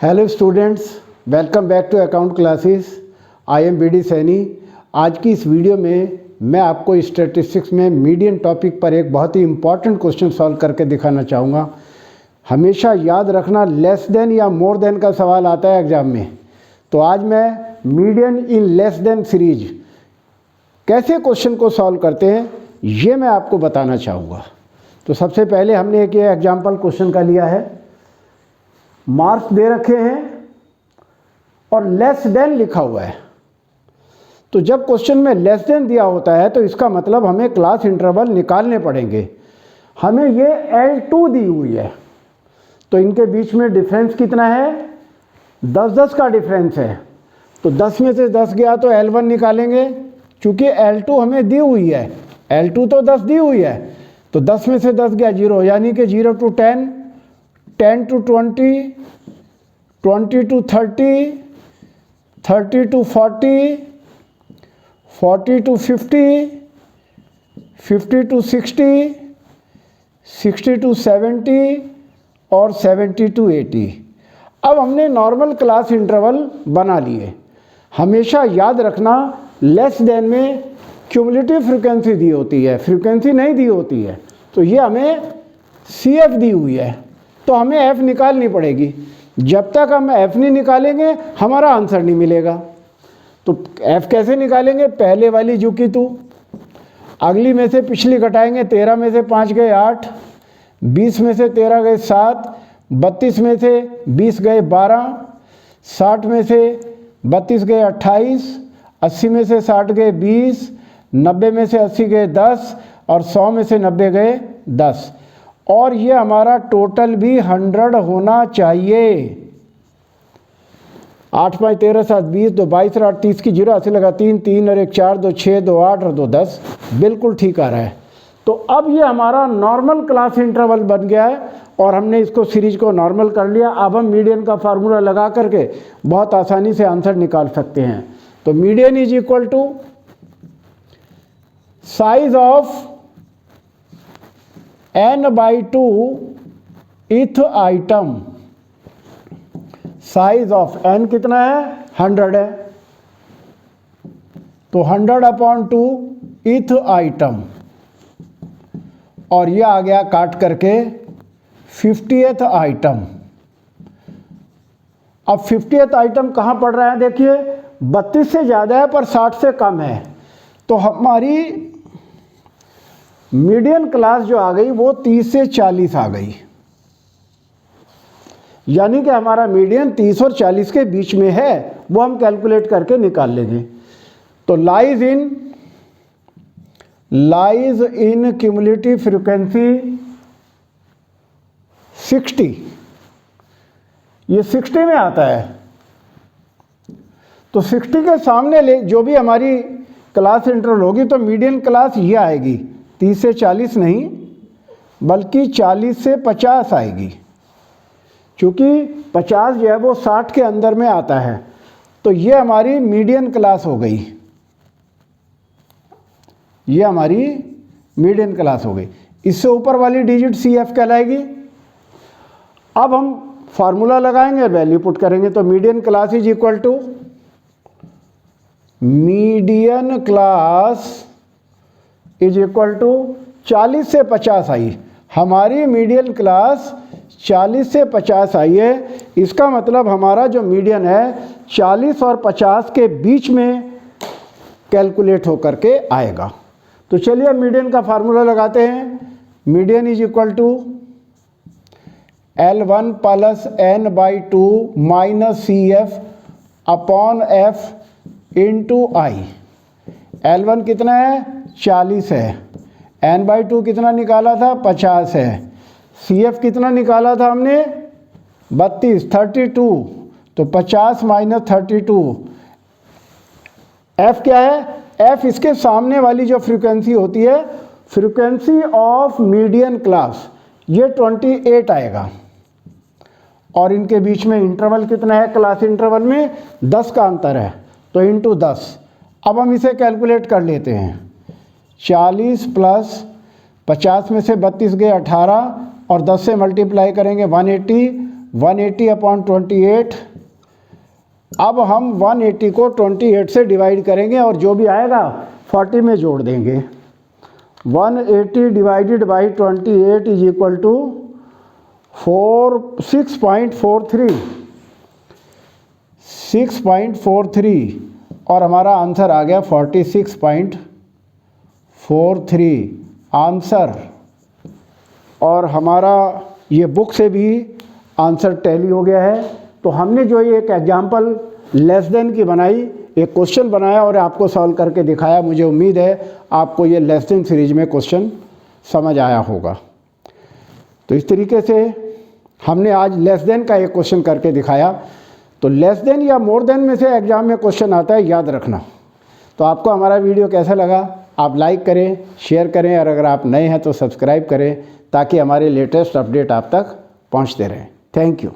Hello students, welcome back to account classes. I am BD Saini. आज की इस video में मैं आपको स्टैटिस्टिक्स में मीडियन टॉपिक पर एक बहुत ही इम्पॉर्टेंट क्वेश्चन सॉल्व करके दिखाना चाहूँगा। हमेशा याद रखना, लेस देन या मोर देन का सवाल आता है एग्ज़ाम में। तो आज मैं median in less than series कैसे क्वेश्चन को सॉल्व करते हैं ये मैं आपको बताना चाहूँगा। तो सबसे पहले हमने एक ये एग्जाम्पल क्वेश्चन का लिया है। मार्क्स दे रखे हैं और लेस देन लिखा हुआ है। तो जब क्वेश्चन में लेस देन दिया होता है तो इसका मतलब हमें क्लास इंटरवल निकालने पड़ेंगे। हमें ये L2 दी हुई है, तो इनके बीच में डिफरेंस कितना है? 10-10 का डिफरेंस है। तो 10 में से 10 गया तो L1 निकालेंगे, क्योंकि L2 हमें दी हुई है। L2 तो 10 दी हुई है, तो 10 में से 10 गया 0, यानी कि 0 to 10, 10 to 20, 20 to 30, 30 to 40, 40 to 50, 50 to 60, 60 to 70 और 70 to 80। अब हमने नॉर्मल क्लास इंटरवल बना लिए। हमेशा याद रखना, लेस देन में क्यूमुलेटिव फ्रीक्वेंसी दी होती है, फ्रीक्वेंसी नहीं दी होती है। तो ये हमें CF दी हुई है, तो हमें F निकालनी पड़ेगी। जब तक हम F नहीं निकालेंगे हमारा आंसर नहीं मिलेगा। तो F कैसे निकालेंगे? पहले वाली झुकी तू, अगली में से पिछली घटाएंगे। 13 में से 5 गए 8, 20 में से 13 गए 7, 32 में से 20 गए 12, 60 में से 32 गए 28, 80 में से 60 गए 20, 90 में से 80 गए 10 और 100 में से 90 गए 10। और ये हमारा टोटल भी 100 होना चाहिए। 8 5 13 7 20, 2 22 और 8 30 की 0 ऐसे लगा 3 3 और 1 4, 2 6, 2 8 और 2 10, बिल्कुल ठीक आ रहा है। तो अब ये हमारा नॉर्मल क्लास इंटरवल बन गया है और हमने इसको सीरीज को नॉर्मल कर लिया। अब हम मीडियन का फार्मूला लगा करके बहुत आसानी से आंसर निकाल सकते हैं। तो median is equal to size of n/2 ith item. Size of n कितना है? 100 है, तो 100/2 ith आइटम। और ये आ गया काट करके 50th आइटम। अब 50th आइटम कहाँ पड़ रहा है? देखिए 32 से ज़्यादा है पर 60 से कम है। तो हमारी मीडियन क्लास जो आ गई वो 30 से 40 आ गई, यानी कि हमारा मीडियन 30 और 40 के बीच में है। वो हम कैलकुलेट करके निकाल लेंगे। तो लाइज इन क्यूमुलेटिव फ्रीक्वेंसी 60, ये 60 में आता है। तो 60 के सामने ले जो भी हमारी क्लास इंटरवल होगी तो मीडियन क्लास ये आएगी, 30 से 40 नहीं बल्कि 40 से 50 आएगी, क्योंकि 50 जो है वो 60 के अंदर में आता है। तो ये हमारी मीडियन क्लास हो गई, ये हमारी मीडियन क्लास हो गई। इससे ऊपर वाली डिजिट CF कहलाएगी। अब हम फार्मूला लगाएंगे और वैल्यू पुट करेंगे। तो median class is equal to median class is equal to 40 से 50 आई। हमारी मीडियन क्लास 40 से 50 आई है। इसका मतलब हमारा जो मीडियन है 40 और 50 के बीच में कैलकुलेट होकर के आएगा। तो चलिए मीडियन का फार्मूला लगाते हैं। Median is equal to L1 plus n/2 minus CF upon F into I। L1 कितना है? 40 है। n/2 कितना निकाला था? 50 है। CF कितना निकाला था हमने? 32, 32। तो 50 माइनस 32। F क्या है? F इसके सामने वाली जो फ्रीक्वेंसी होती है, फ्रीक्वेंसी ऑफ मीडियन क्लास, ये 28 आएगा। और इनके बीच में इंटरवल कितना है? क्लास इंटरवल में 10 का अंतर है, तो इंटू 10। अब हम इसे कैलकुलेट कर लेते हैं। 40 प्लस 50 में से 32 गए 18 और 10 से मल्टीप्लाई करेंगे 180 180/28। अब हम 180 को 28 से डिवाइड करेंगे और जो भी आएगा 40 में जोड़ देंगे। 180 divided by 28 is equal to 6.43 और हमारा आंसर आ गया 46.43 आंसर। और हमारा ये बुक से भी आंसर टैली हो गया है। तो हमने जो ये एक एग्जाम्पल लेस देन की बनाई, एक क्वेश्चन बनाया और आपको सॉल्व करके दिखाया। मुझे उम्मीद है आपको ये लेस देन सीरीज में क्वेश्चन समझ आया होगा। तो इस तरीके से हमने आज लेस देन का एक क्वेश्चन करके दिखाया। तो लेस देन या मोर देन में से एग्जाम में क्वेश्चन आता है, याद रखना। तो आपको हमारा वीडियो कैसा लगा आप लाइक करें, शेयर करें और अगर आप नए हैं तो सब्सक्राइब करें ताकि हमारे लेटेस्ट अपडेट आप तक पहुंचते रहें। Thank you.